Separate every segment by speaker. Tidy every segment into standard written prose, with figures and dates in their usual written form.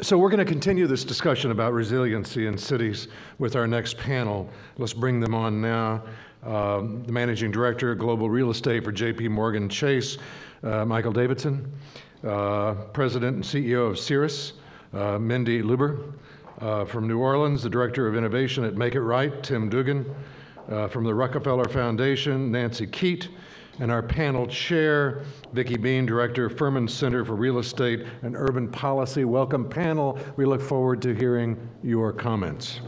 Speaker 1: So we're going to continue this discussion about resiliency in cities with our next panel. Let's bring them on now. The Managing Director of Global Real Estate for J.P. Morgan Chase, Michael Davidson. President and CEO of Cirrus, Mindy Luber. From New Orleans, the Director of Innovation at Make It Right, Tim Dugan. From the Rockefeller Foundation, Nancy Keat. And our panel chair, Vicki Bean, Director of Furman Center for Real Estate and Urban Policy. Welcome, panel. We look forward to hearing your comments.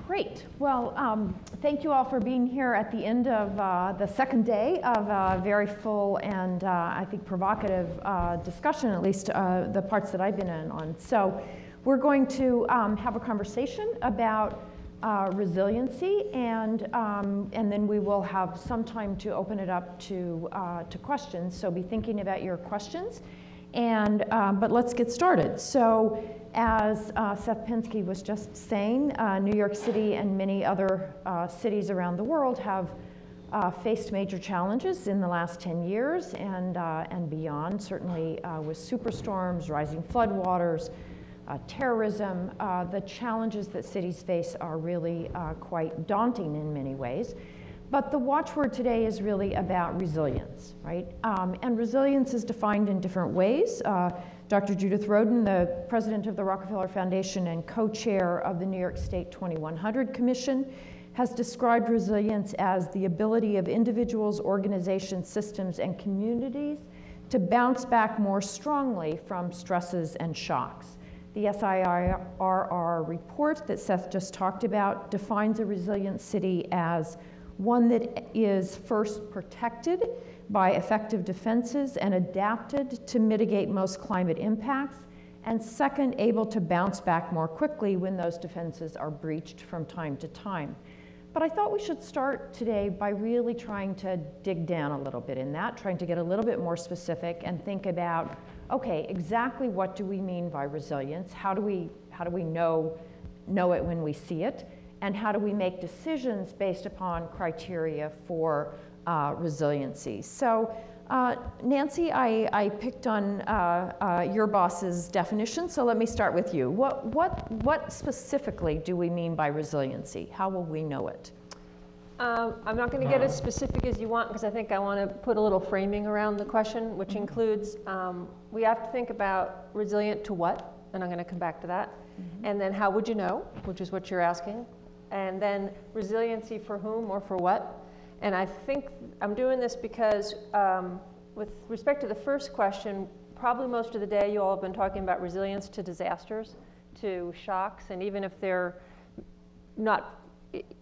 Speaker 2: Great. Well, thank you all for being here at the end of the second day of a very full and I think provocative discussion, at least the parts that I've been in on. So we're going to have a conversation about resiliency, and then we will have some time to open it up to questions. So be thinking about your questions. And, but let's get started. So as Seth Pensky was just saying, New York City and many other cities around the world have faced major challenges in the last 10 years and beyond, certainly with superstorms, rising floodwaters, terrorism. The challenges that cities face are really quite daunting in many ways. But the watchword today is really about resilience, right? And resilience is defined in different ways. Dr. Judith Rodin, the president of the Rockefeller Foundation and co-chair of the New York State 2100 Commission, has described resilience as the ability of individuals, organizations, systems, and communities to bounce back more strongly from stresses and shocks. The SIRR report that Seth just talked about defines a resilient city as one that is first protected by effective defenses and adapted to mitigate most climate impacts, and second, able to bounce back more quickly when those defenses are breached from time to time. But I thought we should start today by really trying to dig down a little bit in that, trying to get a little bit more specific and think about, okay, exactly what do we mean by resilience? How do we know it when we see it? And how do we make decisions based upon criteria for resiliency? So, Nancy, I picked on your boss's definition, so let me start with you. What specifically do we mean by resiliency? How will we know it?
Speaker 3: I'm not going to get as specific as you want, because I think I want to put a little framing around the question, which includes we have to think about resilient to what, and I'm going to come back to that, and then how would you know, which is what you're asking. And then resiliency for whom or for what. And I think I'm doing this because with respect to the first question, probably most of the day you all have been talking about resilience to disasters, to shocks, and even if they're not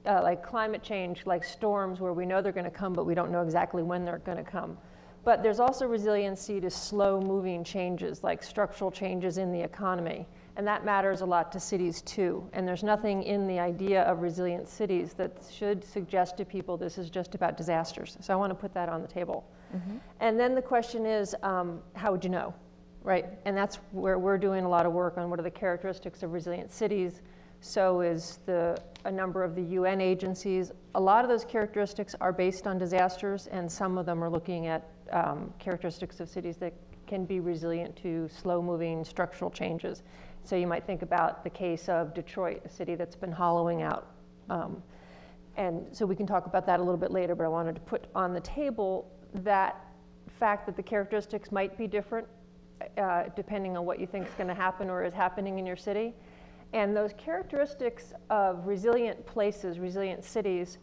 Speaker 3: like climate change, like storms where we know they're going to come, but we don't know exactly when they're going to come. But there's also resiliency to slow moving changes, like structural changes in the economy. And that matters a lot to cities too. And there's nothing in the idea of resilient cities that should suggest to people this is just about disasters. So I want to put that on the table. And then the question is, how would you know, right? And that's where we're doing a lot of work on what are the characteristics of resilient cities. So is a number of the UN agencies. A lot of those characteristics are based on disasters, and some of them are looking at characteristics of cities that can be resilient to slow-moving structural changes. So you might think about the case of Detroit, a city that's been hollowing out. And so we can talk about that a little bit later, but I wanted to put on the table that fact that the characteristics might be different depending on what you think is going to happen or is happening in your city. And those characteristics of resilient places, resilient cities,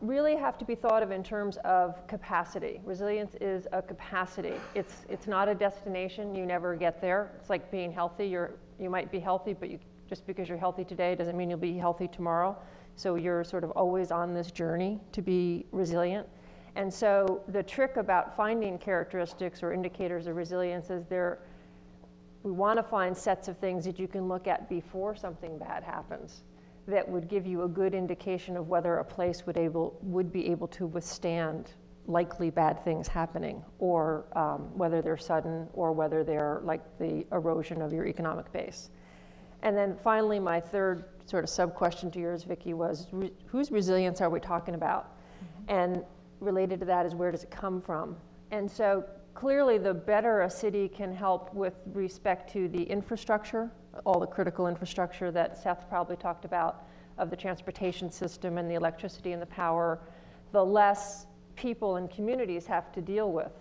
Speaker 3: really have to be thought of in terms of capacity. Resilience is a capacity. It's not a destination. You never get there. It's like being healthy. You might be healthy, but just because you're healthy today doesn't mean you'll be healthy tomorrow. So you're sort of always on this journey to be resilient. And so the trick about finding characteristics or indicators of resilience is we want to find sets of things that you can look at before something bad happens that would give you a good indication of whether a place would be able to withstand likely bad things happening, or whether they're sudden, or whether they're like the erosion of your economic base. And then finally, my third sort of sub-question to yours, Vicki, was whose resilience are we talking about? And related to that is where does it come from? And so clearly the better a city can help with respect to the infrastructure, all the critical infrastructure that Seth probably talked about, of the transportation system and the electricity and the power, the less people and communities have to deal with.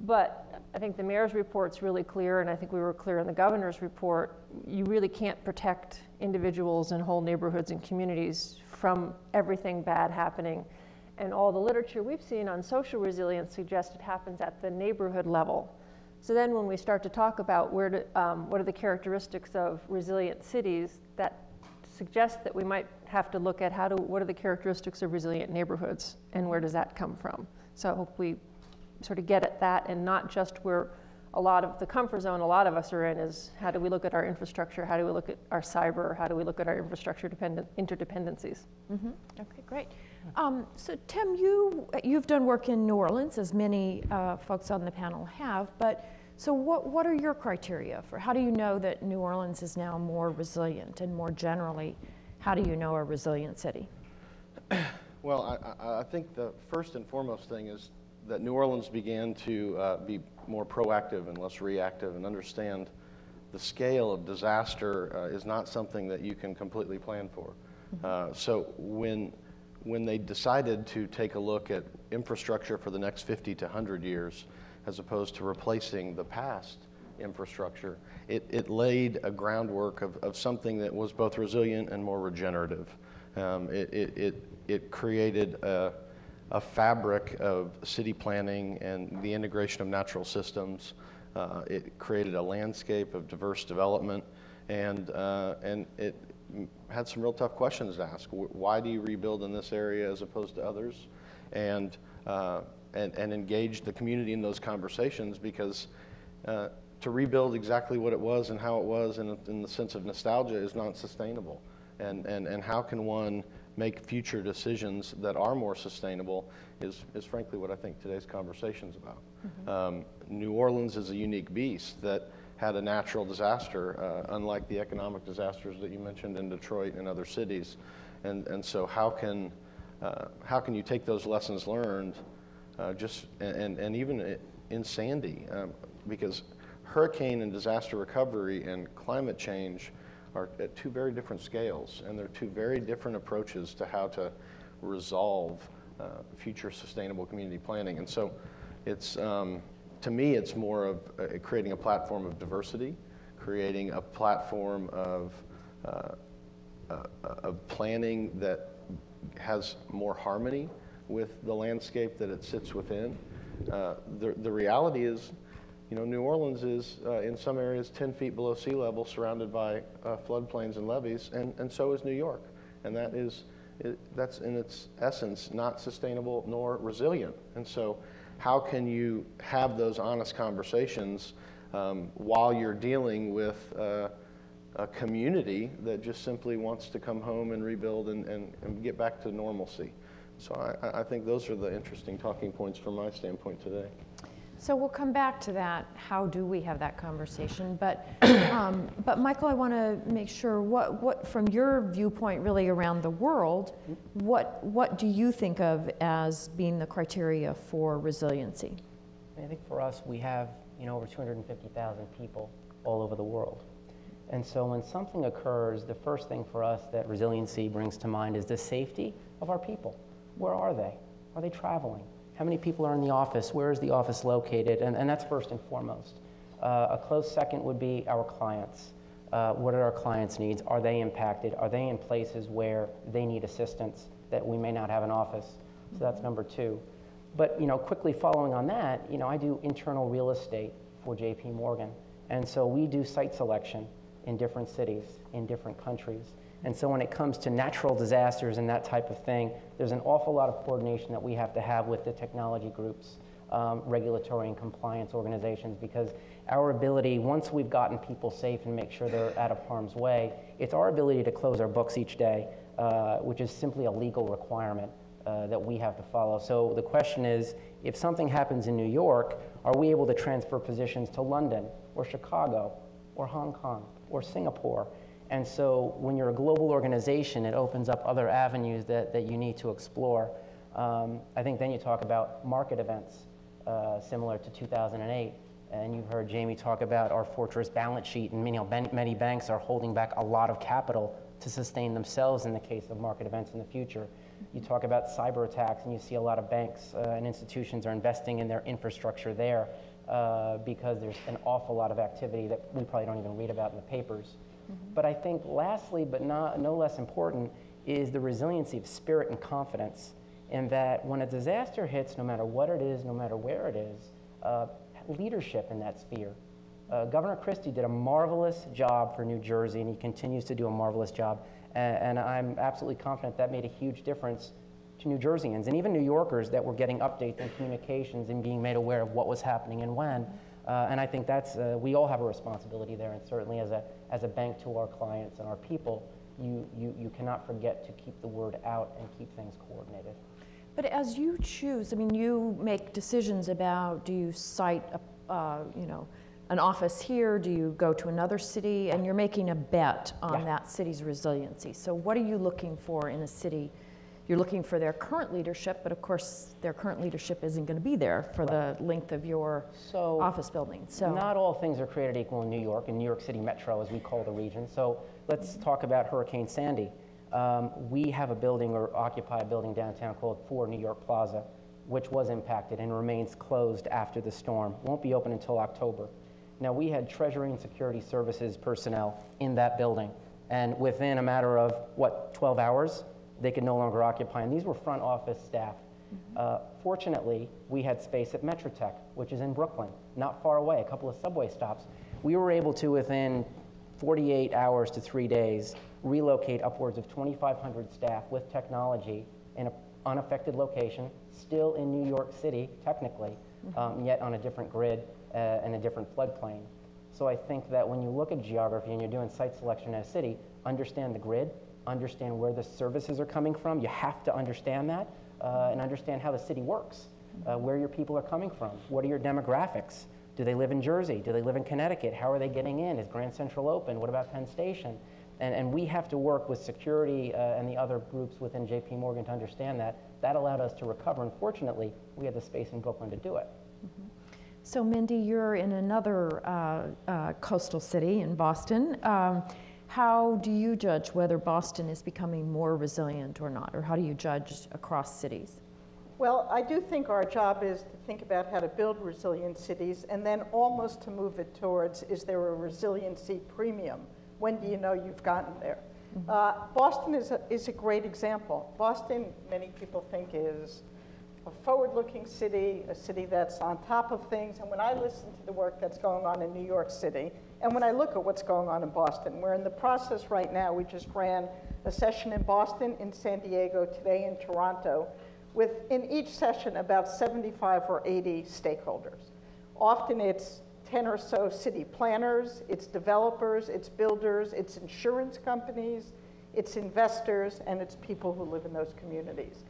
Speaker 3: But I think the mayor's report's really clear, and I think we were clear in the governor's report, you really can't protect individuals and whole neighborhoods and communities from everything bad happening. And all the literature we've seen on social resilience suggests it happens at the neighborhood level. So then when we start to talk about what are the characteristics of resilient cities, that suggests that we might have to look at what are the characteristics of resilient neighborhoods and where does that come from? So I hope we sort of get at that, and not just where a lot of the comfort zone a lot of us are in is how do we look at our infrastructure, how do we look at our cyber, how do we look at our infrastructure interdependencies.
Speaker 2: Mm-hmm. Okay, great. So Tim, you've done work in New Orleans, as many folks on the panel have, but so what are your criteria for how do you know that New Orleans is now more resilient, and more generally, how do you know a resilient city?
Speaker 4: Well, I think the first and foremost thing is that New Orleans began to be more proactive and less reactive, and understand the scale of disaster is not something that you can completely plan for. So when they decided to take a look at infrastructure for the next 50 to 100 years, as opposed to replacing the past infrastructure, it laid a groundwork of something that was both resilient and more regenerative. It created a fabric of city planning and the integration of natural systems. It created a landscape of diverse development, and it had some real tough questions to ask. Why do you rebuild in this area as opposed to others? And engage the community in those conversations, because to rebuild exactly what it was and how it was in the sense of nostalgia is not sustainable. And how can one make future decisions that are more sustainable is frankly what I think today's conversation is about. New Orleans is a unique beast that had a natural disaster, unlike the economic disasters that you mentioned in Detroit and other cities. And so how can you take those lessons learned and even in Sandy, because hurricane and disaster recovery and climate change are at two very different scales, and they're two very different approaches to how to resolve future sustainable community planning. And so it's, to me, it's more of creating a platform of diversity, creating a platform of planning that has more harmony with the landscape that it sits within. The reality is, New Orleans is in some areas 10 feet below sea level, surrounded by floodplains and levees, and so is New York. And that's in its essence not sustainable nor resilient. And so how can you have those honest conversations while you're dealing with a community that just simply wants to come home and rebuild and get back to normalcy? So I think those are the interesting talking points from my standpoint today.
Speaker 2: So we'll come back to that. How do we have that conversation? But Michael, I want to make sure what from your viewpoint, really around the world, what do you think of as being the criteria for resiliency?
Speaker 5: I think for us, we have over 250,000 people all over the world, and so when something occurs, the first thing for us that resiliency brings to mind is the safety of our people. Where are they? Are they traveling? How many people are in the office? Where is the office located? And that's first and foremost. A close second would be our clients. What are our clients' needs? Are they impacted? Are they in places where they need assistance that we may not have an office? So that's number two. But quickly following on that, I do internal real estate for JP Morgan. And so we do site selection in different cities, in different countries. And so when it comes to natural disasters and that type of thing, there's an awful lot of coordination that we have to have with the technology groups, regulatory and compliance organizations, because our ability, once we've gotten people safe and make sure they're out of harm's way, it's our ability to close our books each day, which is simply a legal requirement that we have to follow. So the question is, if something happens in New York, are we able to transfer positions to London or Chicago or Hong Kong or Singapore? And so when you're a global organization, it opens up other avenues that you need to explore. I think then you talk about market events similar to 2008. And you've heard Jamie talk about our fortress balance sheet, and many banks are holding back a lot of capital to sustain themselves in the case of market events in the future. You talk about cyber attacks, and you see a lot of banks and institutions are investing in their infrastructure there because there's an awful lot of activity that we probably don't even read about in the papers. But I think lastly, but no less important, is the resiliency of spirit and confidence, in that when a disaster hits, no matter what it is, no matter where it is, leadership in that sphere. Governor Christie did a marvelous job for New Jersey, and he continues to do a marvelous job. And I'm absolutely confident that made a huge difference to New Jerseyans and even New Yorkers that were getting updates and communications and being made aware of what was happening and when. And I think that's, we all have a responsibility there, and certainly as a bank to our clients and our people, you cannot forget to keep the word out and keep things coordinated.
Speaker 2: But as you choose, I mean, you make decisions about, do you cite an office here, do you go to another city, and you're making a bet on that city's resiliency. So what are you looking for in a city? You're looking for their current leadership, but of course their current leadership isn't going to be there for the length of your office building. So
Speaker 5: not all things are created equal in New York City Metro, as we call the region. So let's talk about Hurricane Sandy. We have a building, or occupy a building downtown called 4 New York Plaza, which was impacted and remains closed after the storm. Won't be open until October. Now, we had Treasury and Security Services personnel in that building, and within a matter of, 12 hours, they could no longer occupy, and these were front office staff. Fortunately, we had space at Metrotech, which is in Brooklyn, not far away, a couple of subway stops. We were able to, within 48 hours to 3 days, relocate upwards of 2,500 staff with technology in an unaffected location, still in New York City, technically, yet on a different grid and a different floodplain. So I think that when you look at geography and you're doing site selection in a city, understand the grid, understand where the services are coming from. You have to understand that and understand how the city works, where your people are coming from. What are your demographics? Do they live in Jersey? Do they live in Connecticut? How are they getting in? Is Grand Central open? What about Penn Station? And we have to work with security and the other groups within JP Morgan to understand that. That allowed us to recover, and fortunately, we had the space in Brooklyn to do it.
Speaker 2: So Mindy, you're in another coastal city in Boston. How do you judge whether Boston is becoming more resilient or not, or how do you judge across cities?
Speaker 6: Well, I do think our job is to think about how to build resilient cities, and then almost to move it towards, is there a resiliency premium? When do you know you've gotten there? Boston is a great example. Boston, many people think, is a forward-looking city, a city that's on top of things. And when I listen to the work that's going on in New York City, and when I look at what's going on in Boston, we're in the process right now. We just ran a session in Boston, in San Diego, today in Toronto, with in each session about 75 or 80 stakeholders. Often it's 10 or so city planners, it's developers, it's builders, it's insurance companies, it's investors, and it's people who live in those communities.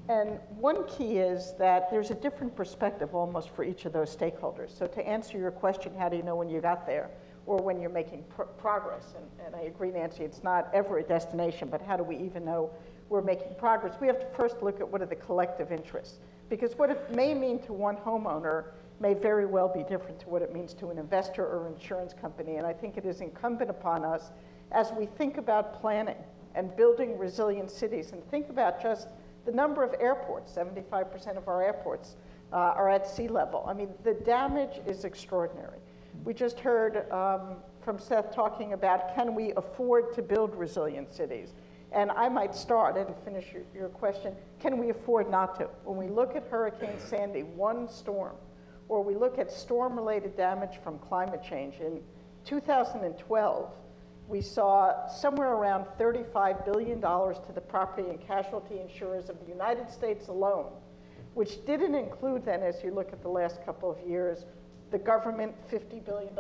Speaker 6: And one key is that there's a different perspective almost for each of those stakeholders. So to answer your question, how do you know when you got there, or when you're making progress? And I agree, Nancy, it's not ever a destination, but how do we even know we're making progress? We have to first look at what are the collective interests. Because what it may mean to one homeowner may very well be different to what it means to an investor or insurance company. And I think it is incumbent upon us, as we think about planning and building resilient cities, and think about just the number of airports. 75% of our airports are at sea level. I mean, the damage is extraordinary. We just heard from Seth talking about, can we afford to build resilient cities? And I might start and finish your question, can we afford not to? When we look at Hurricane Sandy, one storm, or we look at storm-related damage from climate change, in 2012, we saw somewhere around $35 billion to the property and casualty insurers of the United States alone, which didn't include then, as you look at the last couple of years, the government $50 billion,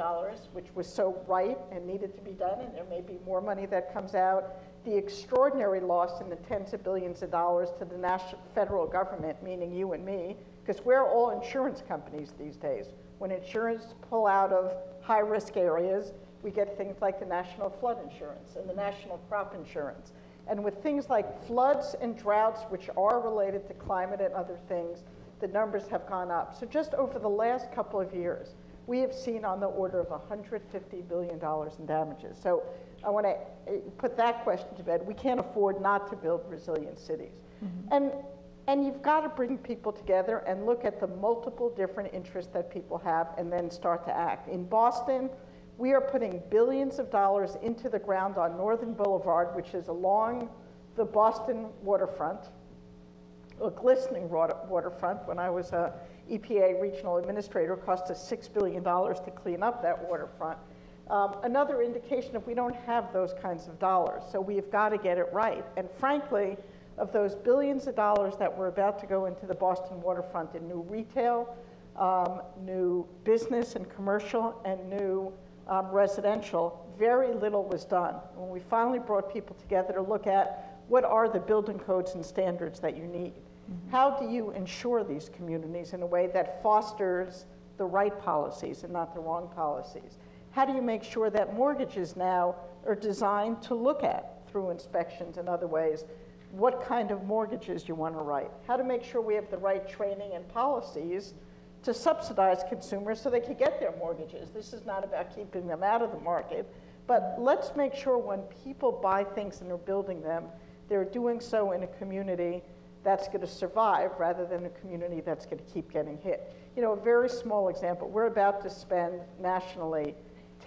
Speaker 6: which was so right and needed to be done, and there may be more money that comes out. the extraordinary loss in the tens of billions of dollars to the federal government, meaning you and me, because we're all insurance companies these days. When insurance pull out of high-risk areas, we get things like the National Flood Insurance and the National Crop Insurance. And with things like floods and droughts, which are related to climate and other things, the numbers have gone up. So just over the last couple of years, we have seen on the order of $150 billion in damages. So I want to put that question to bed. We can't afford not to build resilient cities. And you've got to bring people together and look at the multiple different interests that people have and then start to act. In Boston, we are putting billions of dollars into the ground on Northern Boulevard, which is along the Boston waterfront, a glistening waterfront. When I was a EPA regional administrator, it cost us $6 billion to clean up that waterfront. Another indication of we don't have those kinds of dollars, so we've got to get it right. And frankly, of those billions of dollars that were about to go into the Boston waterfront in new retail, new business and commercial, and new residential, very little was done. When we finally brought people together to look at what are the building codes and standards that you need, how do you ensure these communities in a way that fosters the right policies and not the wrong policies? How do you make sure that mortgages now are designed to look at through inspections and other ways what kind of mortgages you want to write? How to make sure we have the right training and policies to subsidize consumers so they can get their mortgages. This is not about keeping them out of the market, but let's make sure when people buy things and are building them, they're doing so in a community that's going to survive rather than a community that's going to keep getting hit. You know, a very small example, we're about to spend nationally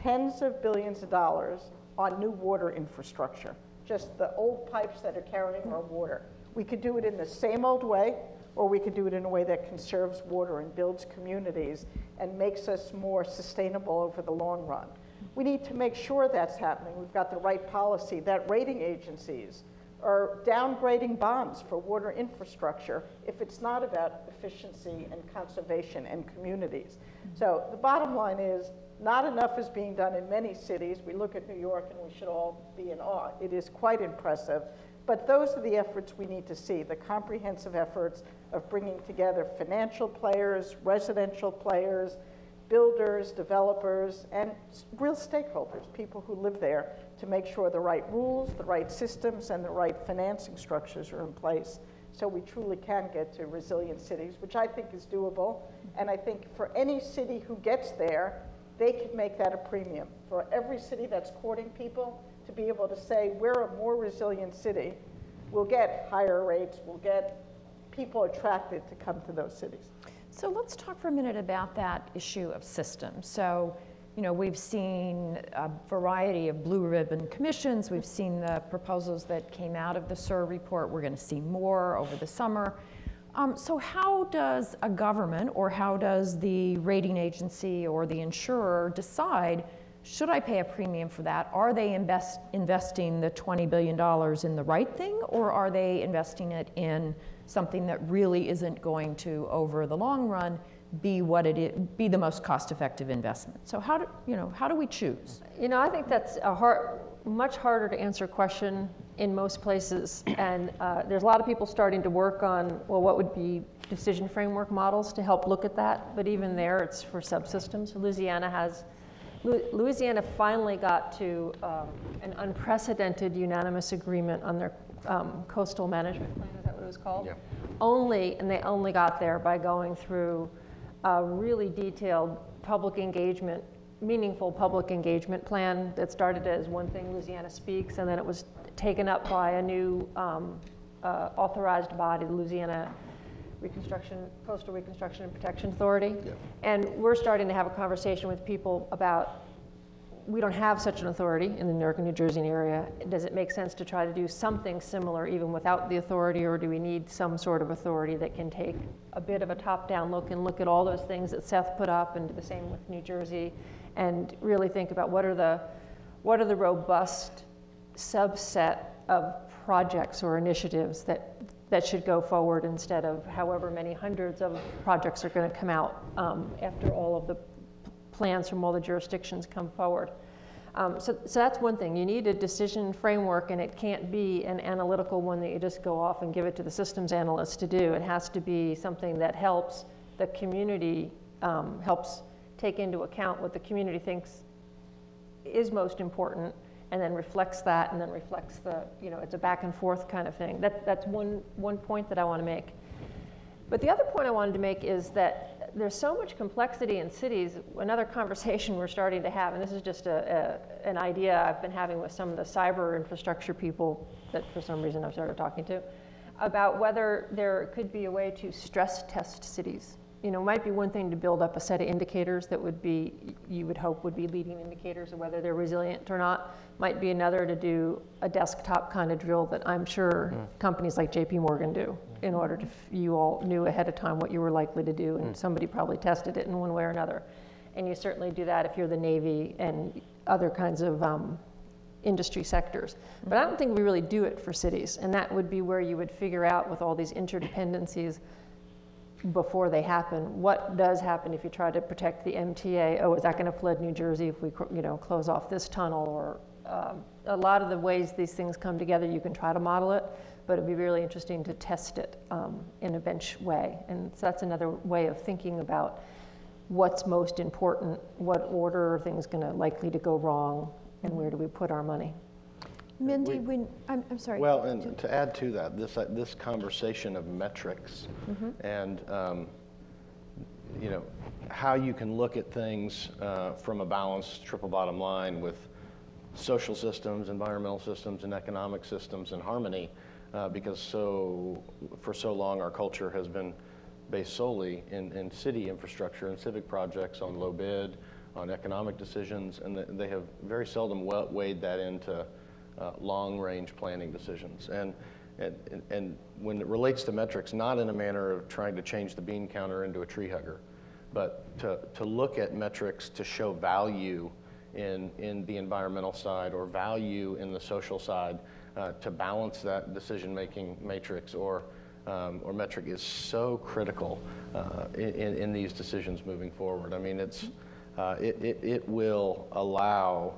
Speaker 6: tens of billions of dollars on new water infrastructure, just the old pipes that are carrying our water. We could do it in the same old way, or we could do it in a way that conserves water and builds communities and makes us more sustainable over the long run. We need to make sure that's happening. We've got the right policy, that rating agencies are downgrading bonds for water infrastructure if it's not about efficiency and conservation and communities. So the bottom line is, not enough is being done in many cities. We look at New York and we should all be in awe. It is quite impressive. But those are the efforts we need to see, the comprehensive efforts of bringing together financial players, residential players, builders, developers, and real stakeholders, people who live there, to make sure the right rules, the right systems, and the right financing structures are in place so we truly can get to resilient cities, which I think is doable. And I think for any city who gets there, they could make that a premium. For every city that's courting people, to be able to say, we're a more resilient city, we'll get higher rates, we'll get people attracted to come to those cities.
Speaker 2: So let's talk for a minute about that issue of systems. So, you know, we've seen a variety of blue ribbon commissions. We've seen the proposals that came out of the SIR report. We're going to see more over the summer. So how does a government, or how does the rating agency or the insurer decide, should I pay a premium for that? Are they investing the $20 billion in the right thing, or are they investing it in something that really isn't going to, over the long run, be the most cost-effective investment? So how do we choose?
Speaker 3: You know, I think that's a much harder to answer question in most places, and there's a lot of people starting to work on, well, what would be decision framework models to help look at that, but even there, it's for subsystems. Louisiana finally got to an unprecedented unanimous agreement on their coastal management plan. Is that what it was called? Yeah. They only got there by going through a really detailed public engagement, meaningful public engagement plan that started as One Thing Louisiana Speaks, and then it was taken up by a new authorized body, the Louisiana Coastal Reconstruction and Protection Authority. Yeah. And we're starting to have a conversation with people about, we don't have such an authority in the New York and New Jersey area. Does it make sense to try to do something similar even without the authority, or do we need some sort of authority that can take a bit of a top-down look and look at all those things that Seth put up, and do the same with New Jersey, and really think about what are the robust subset of projects or initiatives that should go forward, instead of however many hundreds of projects are going to come out after all of the plans from all the jurisdictions come forward. So that's one thing. You need a decision framework, and it can't be an analytical one that you just go off and give it to the systems analyst to do. It has to be something that helps the community, helps take into account what the community thinks is most important, and then reflects that, and then reflects the, it's a back and forth kind of thing. That's one point that I want to make. But the other point I wanted to make is that there's so much complexity in cities. Another conversation we're starting to have, and this is just an idea I've been having with some of the cyber infrastructure people that for some reason I've started talking to, about whether there could be a way to stress test cities. It might be one thing to build up a set of indicators that would be, you would hope would be leading indicators of whether they're resilient or not. Might be another to do a desktop kind of drill that I'm sure companies like JP Morgan do, in order to, you all knew ahead of time what you were likely to do, and somebody probably tested it in one way or another. And you certainly do that if you're the Navy and other kinds of industry sectors. But I don't think we really do it for cities, and that would be where you would figure out with all these interdependencies before they happen, what does happen if you try to protect the MTA? Oh, is that going to flood New Jersey if we close off this tunnel? Or a lot of the ways these things come together, you can try to model it, but it'd be really interesting to test it in a bench way. And so that's another way of thinking about what's most important, what order are things likely to go wrong, and where do we put our money?
Speaker 2: Mindy, I'm sorry.
Speaker 4: Well, and to add to that, this conversation of metrics and how you can look at things from a balanced triple bottom line with social systems, environmental systems, and economic systems in harmony, because for so long our culture has been based solely in city infrastructure and civic projects on low bid, on economic decisions, and they have very seldom weighed that into long-range planning decisions. And when it relates to metrics, not in a manner of trying to change the bean counter into a tree hugger, but to look at metrics to show value in the environmental side or value in the social side, to balance that decision-making matrix or metric is so critical in these decisions moving forward. I mean, it will allow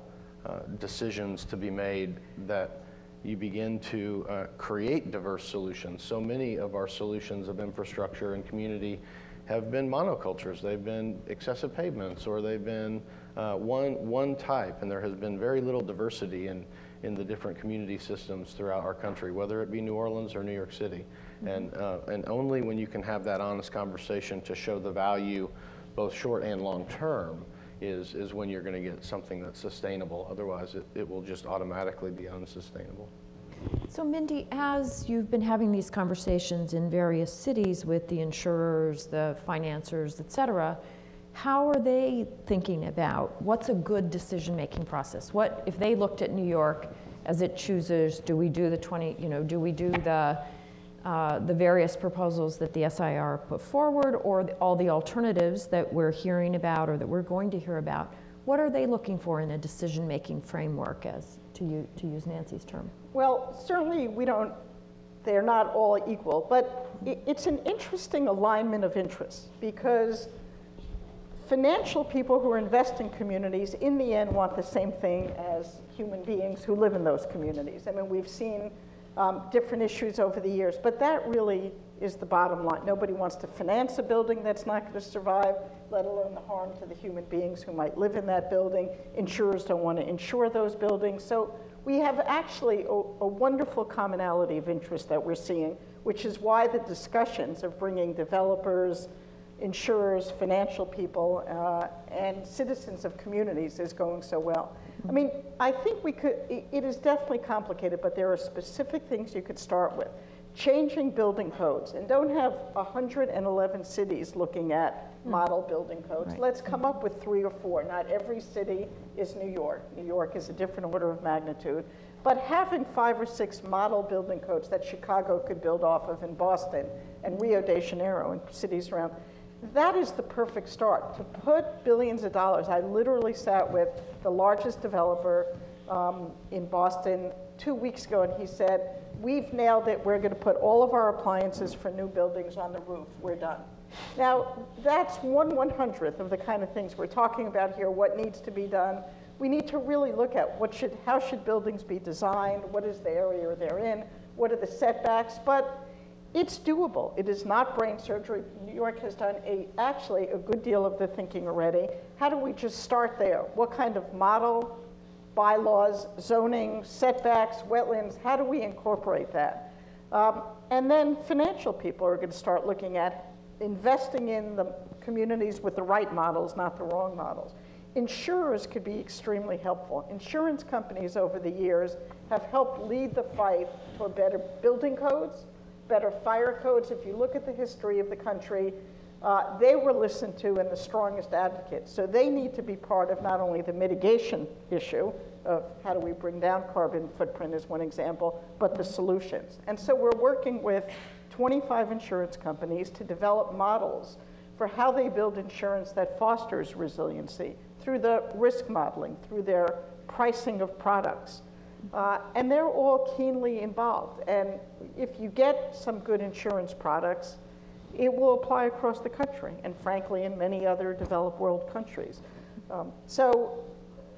Speaker 4: decisions to be made that you begin to create diverse solutions. So many of our solutions of infrastructure and community have been monocultures. They've been excessive pavements, or they've been one type, and there has been very little diversity in the different community systems throughout our country, whether it be New Orleans or New York City. And only when you can have that honest conversation to show the value, both short and long term, is when you're going to get something that's sustainable. Otherwise, it will just automatically be unsustainable.
Speaker 2: So Mindy, as you've been having these conversations in various cities with the insurers, the financiers, et cetera, how are they thinking about what's a good decision-making process? What, if they looked at New York as it chooses, do we do the various proposals that the SIR put forward, or all the alternatives that we're hearing about or that we're going to hear about? What are they looking for in a decision-making framework, as to use Nancy's term?
Speaker 6: Well, certainly they're not all equal, but it's an interesting alignment of interests, because financial people who are investing in communities in the end want the same thing as human beings who live in those communities. I mean, we've seen different issues over the years, but that really is the bottom line. Nobody wants to finance a building that's not going to survive, let alone the harm to the human beings who might live in that building. Insurers don't want to insure those buildings. So we have actually a wonderful commonality of interest that we're seeing, which is why the discussions of bringing developers, insurers, financial people, and citizens of communities is going so well. I mean, I think it is definitely complicated, but there are specific things you could start with. Changing building codes, and don't have 111 cities looking at model building codes.
Speaker 2: Right.
Speaker 6: Let's come up with 3 or 4. Not every city is New York. New York is a different order of magnitude. But having 5 or 6 model building codes that Chicago could build off of in Boston, and Rio de Janeiro and cities around, that is the perfect start. To put billions of dollars. I literally sat with the largest developer in Boston 2 weeks ago, and he said, we've nailed it. We're going to put all of our appliances for new buildings on the roof. We're done. Now, that's 1/100th of the kind of things we're talking about here, what needs to be done. We need to really look at how should buildings be designed, what is the area they're in, what are the setbacks, but it's doable. It is not brain surgery. New York has done actually a good deal of the thinking already. How do we just start there? What kind of model, bylaws, zoning, setbacks, wetlands, how do we incorporate that? And then financial people are going to start looking at investing in the communities with the right models, not the wrong models. Insurers could be extremely helpful. Insurance companies over the years have helped lead the fight for better building codes, better fire codes. If you look at the history of the country, they were listened to and the strongest advocates. So they need to be part of not only the mitigation issue of how do we bring down carbon footprint as one example, but the solutions. And so we're working with 25 insurance companies to develop models for how they build insurance that fosters resiliency through the risk modeling, through their pricing of products. And they're all keenly involved. And if you get some good insurance products, it will apply across the country and frankly in many other developed world countries. So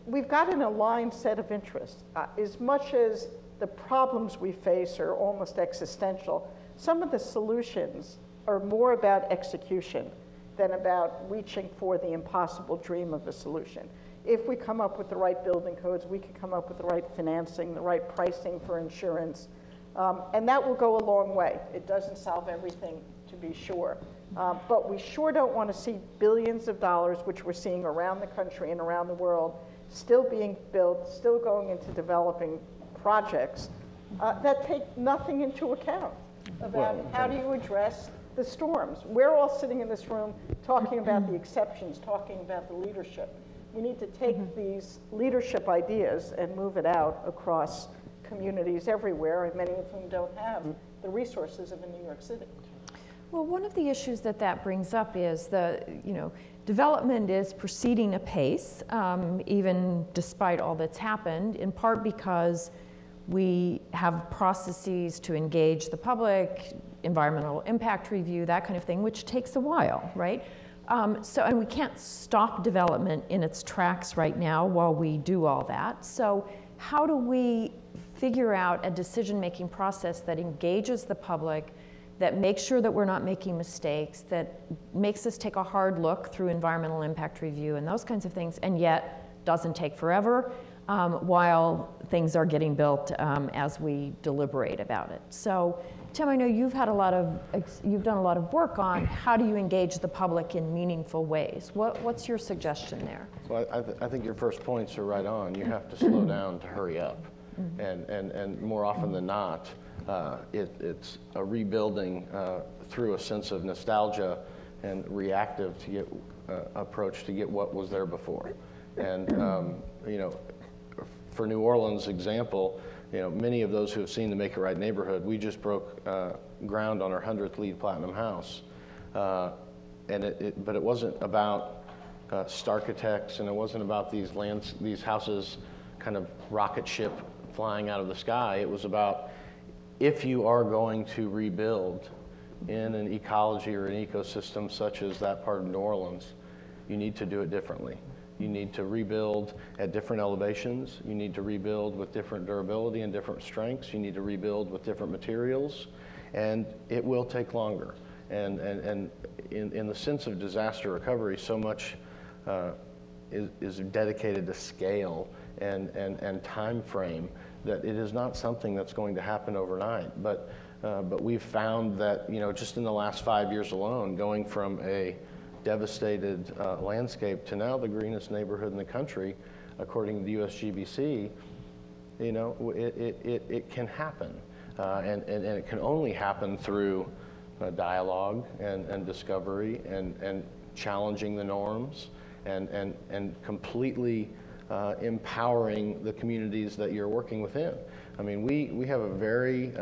Speaker 6: we've got an aligned set of interests. As much as the problems we face are almost existential, some of the solutions are more about execution than about reaching for the impossible dream of a solution. If we come up with the right building codes, we can come up with the right financing, the right pricing for insurance, and that will go a long way. It doesn't solve everything, to be sure, but we sure don't want to see billions of dollars, which we're seeing around the country and around the world, still being built, still going into developing projects that take nothing into account about how do you address the storms. We're all sitting in this room talking about the exceptions, talking about the leadership. We need to take these leadership ideas and move it out across communities everywhere, and many of whom don't have the resources of a New York City.
Speaker 2: Well, one of the issues that brings up is development is proceeding apace, even despite all that's happened, in part because we have processes to engage the public, environmental impact review, that kind of thing, which takes a while, right? And we can't stop development in its tracks right now while we do all that. So how do we figure out a decision-making process that engages the public, that makes sure that we're not making mistakes, that makes us take a hard look through environmental impact review and those kinds of things, and yet doesn't take forever while things are getting built as we deliberate about it. So Tim, I know you've done a lot of work on how do you engage the public in meaningful ways. What's your suggestion there?
Speaker 4: Well, I think your first points are right on. You have to slow down to hurry up. And more often than not, it's a rebuilding through a sense of nostalgia and reactive to get approach to get what was there before. And for New Orleans example, many of those who have seen the Make It Right neighborhood, we just broke ground on our 100th LEED Platinum house, but it wasn't about Starkitects, and it wasn't about these houses kind of rocket ship flying out of the sky. It was about, if you are going to rebuild in an ecology or an ecosystem such as that part of New Orleans, you need to do it differently. You need to rebuild at different elevations. You need to rebuild with different durability and different strengths. You need to rebuild with different materials, and it will take longer. And in the sense of disaster recovery, so much is dedicated to scale and time frame that it is not something that's going to happen overnight. But we've found that just in the last 5 years alone, going from a devastated landscape to now the greenest neighborhood in the country, according to the USGBC, it can happen, and it can only happen through dialogue and discovery and challenging the norms and completely empowering the communities that you're working within. I mean, we have a very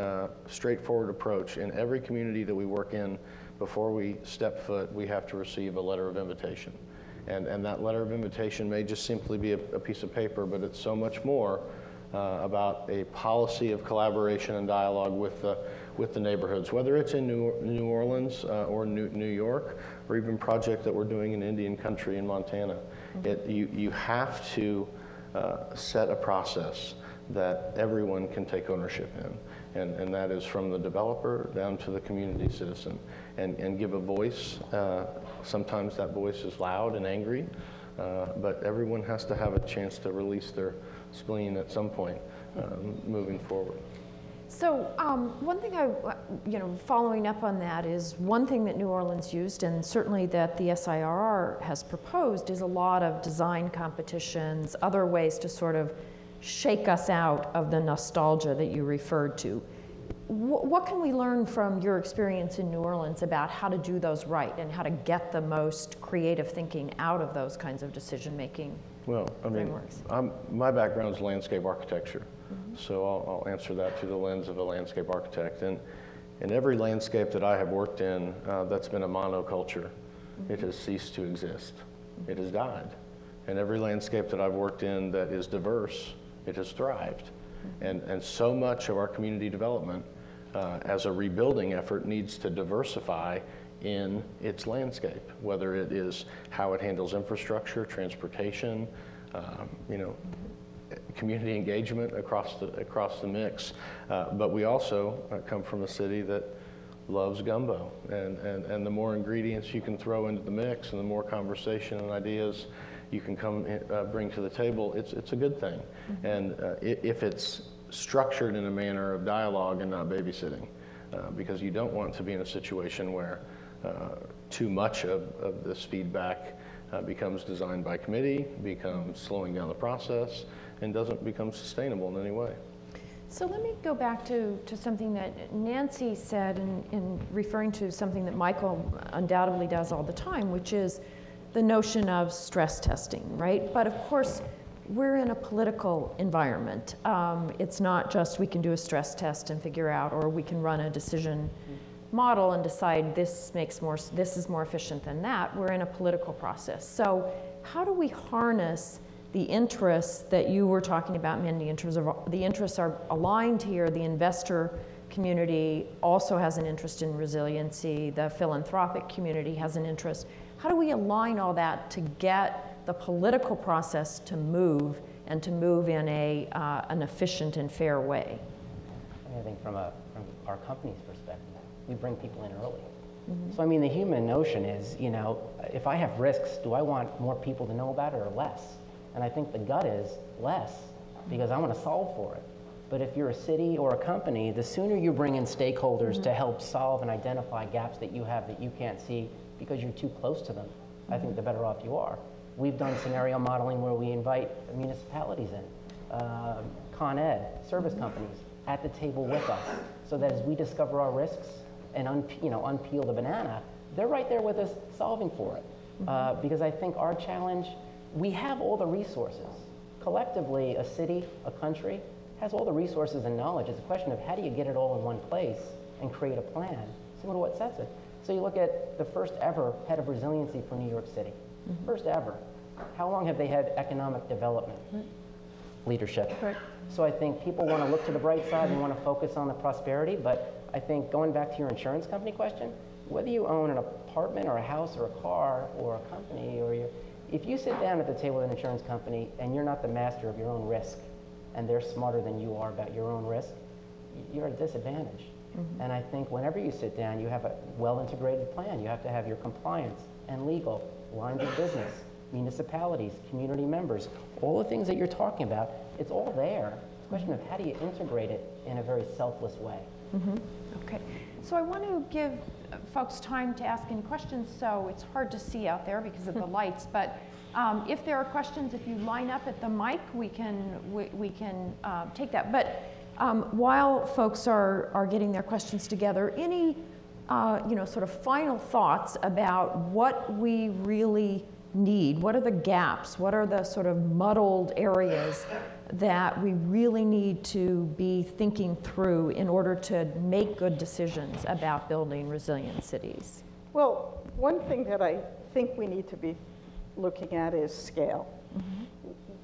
Speaker 4: straightforward approach in every community that we work in. Before we step foot, we have to receive a letter of invitation. And that letter of invitation may just simply be a piece of paper, but it's so much more about a policy of collaboration and dialogue with with the neighborhoods, whether it's in New Orleans or New York, or even project that we're doing in Indian Country in Montana. You have to set a process that everyone can take ownership in, and that is from the developer down to the community citizen, and give a voice. Sometimes that voice is loud and angry, but everyone has to have a chance to release their spleen at some point moving forward.
Speaker 2: So one thing following up on that is one thing that New Orleans used, and certainly that the SIRR has proposed, is a lot of design competitions, other ways to sort of shake us out of the nostalgia that you referred to. What can we learn from your experience in New Orleans about how to do those right and how to get the most creative thinking out of those kinds of decision-making frameworks?
Speaker 4: My background is landscape architecture, so I'll answer that through the lens of a landscape architect. And in every landscape that I have worked in that's been a monoculture, it has ceased to exist. It has died. And every landscape that I've worked in that is diverse, it has thrived. And so much of our community development as a rebuilding effort needs to diversify in its landscape, whether it is how it handles infrastructure, transportation, community engagement across the mix. But we also come from a city that loves gumbo, and the more ingredients you can throw into the mix and the more conversation and ideas you can bring to the table, it's a good thing. And if it's structured in a manner of dialogue and not babysitting, because you don't want to be in a situation where too much of this feedback becomes designed by committee, becomes slowing down the process, and doesn't become sustainable in any way.
Speaker 2: So let me go back to something that Nancy said in referring to something that Michael undoubtedly does all the time, which is the notion of stress testing, right? But of course, we're in a political environment. It's not just we can do a stress test and figure out, or we can run a decision model and decide this is more efficient than that. We're in a political process. So how do we harness the interests that you were talking about, Mindy, in terms of the interests are aligned here? The investor community also has an interest in resiliency. The philanthropic community has an interest. How do we align all that to get the political process to move, and to move in an efficient and fair way?
Speaker 5: I think from our company's perspective, we bring people in early. So I mean, the human notion is, if I have risks, do I want more people to know about it or less? And I think the gut is less, because I want to solve for it. But if you're a city or a company, the sooner you bring in stakeholders to help solve and identify gaps that you have that you can't see because you're too close to them, I think the better off you are. We've done scenario modeling where we invite municipalities in, Con Ed, service companies at the table with us, so that as we discover our risks and unpeel the banana, they're right there with us solving for it. Because I think our challenge, we have all the resources. Collectively, a city, a country, has all the resources and knowledge. It's a question of how do you get it all in one place and create a plan, similar to what sets it. So you look at the first ever head of resiliency for New York City. First ever. How long have they had economic development leadership? Right. So I think people want to look to the bright side and want to focus on the prosperity, but I think going back to your insurance company question, whether you own an apartment or a house or a car or a company, if you sit down at the table with an insurance company and you're not the master of your own risk, and they're smarter than you are about your own risk, you're at a disadvantage. And I think whenever you sit down, you have a well-integrated plan. You have to have your compliance and legal, lines of business, municipalities, community members, all the things that you're talking about, it's all there. It's a question of how do you integrate it in a very selfless way.
Speaker 2: Okay, so I want to give folks time to ask any questions, so it's hard to see out there because of the lights, but if there are questions, if you line up at the mic, we can take that. But while folks are getting their questions together, any sort of final thoughts about what we really need? What are the gaps? What are the sort of muddled areas that we really need to be thinking through in order to make good decisions about building resilient cities?
Speaker 6: Well, one thing that I think we need to be looking at is scale.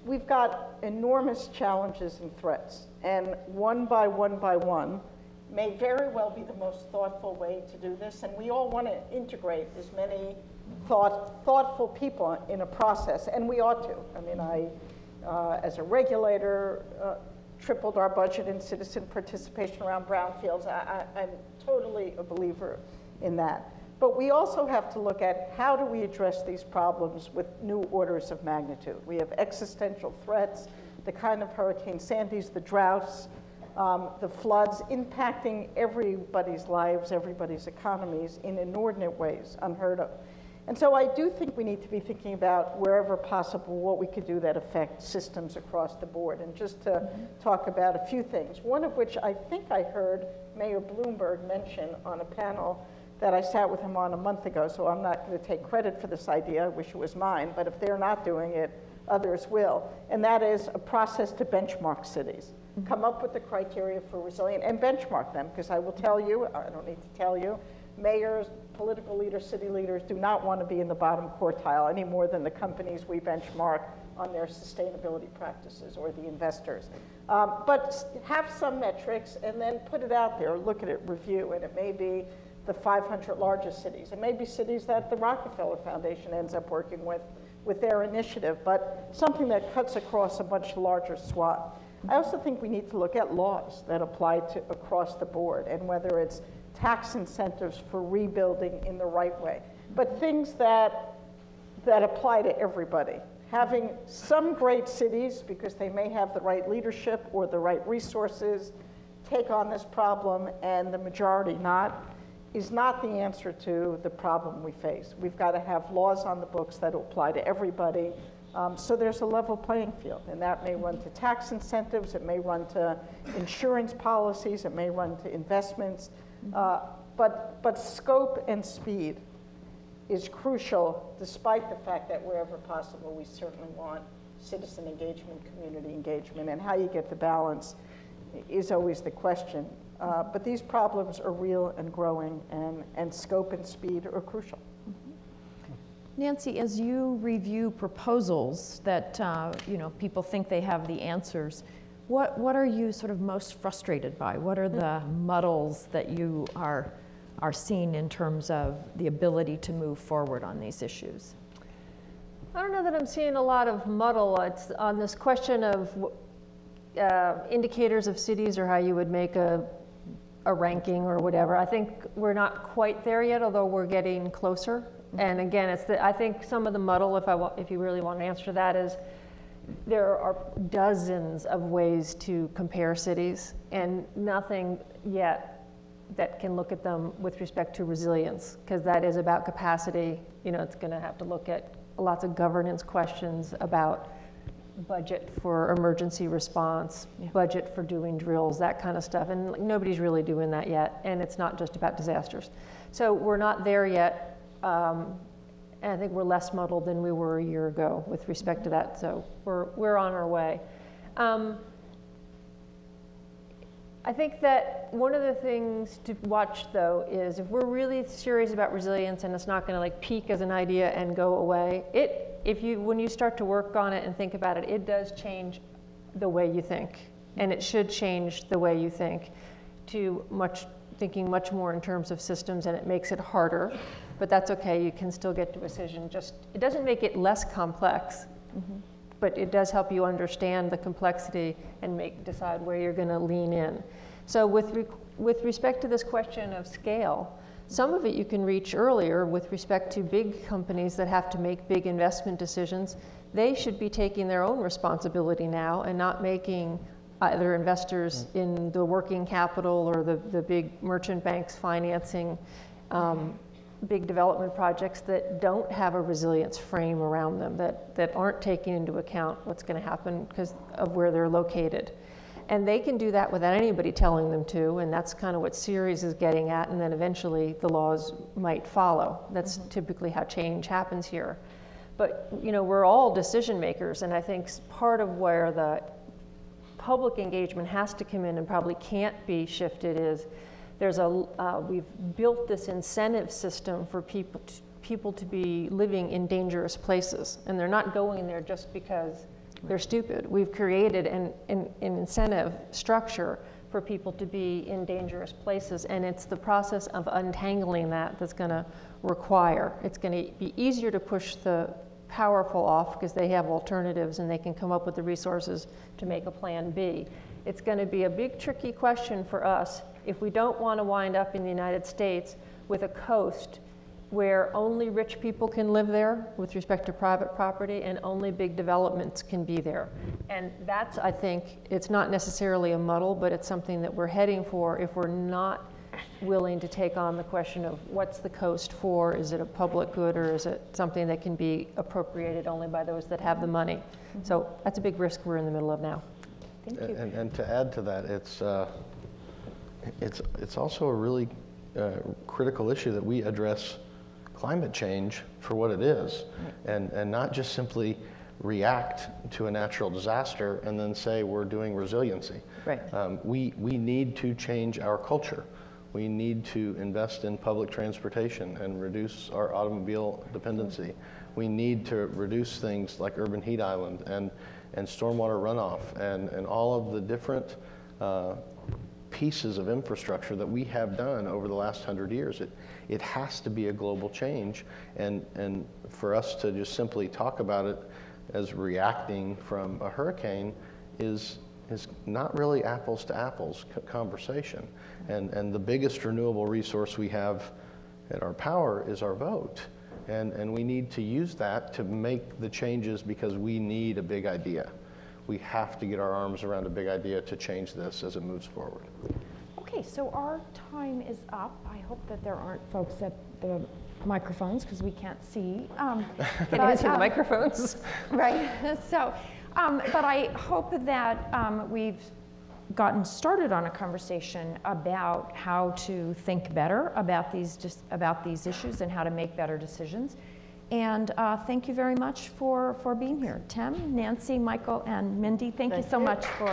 Speaker 6: We've got enormous challenges and threats, and one by one, may very well be the most thoughtful way to do this, and we all want to integrate as many thoughtful people in a process, and we ought to. I mean, as a regulator, tripled our budget in citizen participation around brownfields. I'm totally a believer in that. But we also have to look at how do we address these problems with new orders of magnitude. We have existential threats, the kind of Hurricane Sandy's, the droughts, the floods impacting everybody's lives, everybody's economies in inordinate ways, unheard of. And so I do think we need to be thinking about, wherever possible, what we could do that affect systems across the board. And just to talk about a few things, one of which I think I heard Mayor Bloomberg mention on a panel that I sat with him on a month ago, so I'm not going to take credit for this idea. I wish it was mine, but if they're not doing it, others will. And that is a process to benchmark cities. Come up with the criteria for resilient and benchmark them, because I will tell you, I don't need to tell you, mayors, political leaders, city leaders do not want to be in the bottom quartile any more than the companies we benchmark on their sustainability practices or the investors. But have some metrics and then put it out there, look at it, review, and it may be the 500 largest cities. It may be cities that the Rockefeller Foundation ends up working with their initiative, but something that cuts across a much larger swath. I also think we need to look at laws that apply to across the board, and whether it's tax incentives for rebuilding in the right way, but things that apply to everybody. Having some great cities, because they may have the right leadership or the right resources, take on this problem, and the majority not, is not the answer to the problem we face. We've got to have laws on the books that apply to everybody, so there's a level playing field, and that may run to tax incentives, it may run to insurance policies, it may run to investments, but scope and speed is crucial, despite the fact that wherever possible, we certainly want citizen engagement, community engagement, and how you get the balance is always the question. But these problems are real and growing, and scope and speed are crucial.
Speaker 2: Nancy, as you review proposals that people think they have the answers, what are you sort of most frustrated by? What are the muddles that you are seeing in terms of the ability to move forward on these issues?
Speaker 3: I don't know that I'm seeing a lot of muddle. It's on this question of indicators of cities, or how you would make a ranking or whatever. I think we're not quite there yet, although we're getting closer. And again, I think some of the muddle, if you really want an answer to that, is there are dozens of ways to compare cities, and nothing yet that can look at them with respect to resilience, because that is about capacity. It's going to have to look at lots of governance questions about budget for emergency response, budget for doing drills, that kind of stuff, and nobody's really doing that yet, and it's not just about disasters. So we're not there yet, and I think we're less muddled than we were a year ago with respect to that, so we're on our way. I think that one of the things to watch, though, is if we're really serious about resilience and it's not going to like peak as an idea and go away, when you start to work on it and think about it, it does change the way you think, and it should change the way you think to thinking much more in terms of systems, and it makes it harder, but that's okay. You can still get to a decision. It doesn't make it less complex. But it does help you understand the complexity and decide where you're going to lean in. So with respect to this question of scale, some of it you can reach earlier with respect to big companies that have to make big investment decisions. They should be taking their own responsibility now and not making either investors in the working capital or the big merchant banks financing big development projects that don't have a resilience frame around them, that aren't taking into account what's going to happen because of where they're located. And they can do that without anybody telling them to, and that's kind of what Ceres is getting at, and then eventually the laws might follow. That's typically how change happens here. But we're all decision makers, and I think part of where the public engagement has to come in and probably can't be shifted is we've built this incentive system for people to be living in dangerous places, and they're not going there just because they're stupid. We've created an incentive structure for people to be in dangerous places, and it's the process of untangling that that's going to require. It's going to be easier to push the powerful off because they have alternatives and they can come up with the resources to make a plan B. It's going to be a big tricky question for us if we don't want to wind up in the United States with a coast where only rich people can live there with respect to private property and only big developments can be there. And that's, I think, it's not necessarily a muddle, but it's something that we're heading for if we're not willing to take on the question of what's the coast for? Is it a public good, or is it something that can be appropriated only by those that have the money? So that's a big risk we're in the middle of now.
Speaker 2: Thank you.
Speaker 4: And to add to that, it's also a really critical issue that we address climate change for what it is, and not just simply react to a natural disaster and then say we're doing resiliency.
Speaker 2: Right.
Speaker 4: We need to change our culture. We need to invest in public transportation and reduce our automobile dependency. We need to reduce things like urban heat island and stormwater runoff and all of the different pieces of infrastructure that we have done over the last 100 years. It has to be a global change, and for us to just simply talk about it as reacting from a hurricane is not really apples to apples conversation. And the biggest renewable resource we have at our power is our vote. And we need to use that to make the changes because we need a big idea. We have to get our arms around a big idea to change this as it moves forward.
Speaker 2: Okay, so our time is up. I hope that there aren't folks at the microphones because we can't see.
Speaker 3: Can answer the microphones.
Speaker 2: Right. So, but I hope that we've gotten started on a conversation about how to think better about these issues and how to make better decisions. And thank you very much for being here. Tim, Nancy, Michael, and Mindy, thank you so much for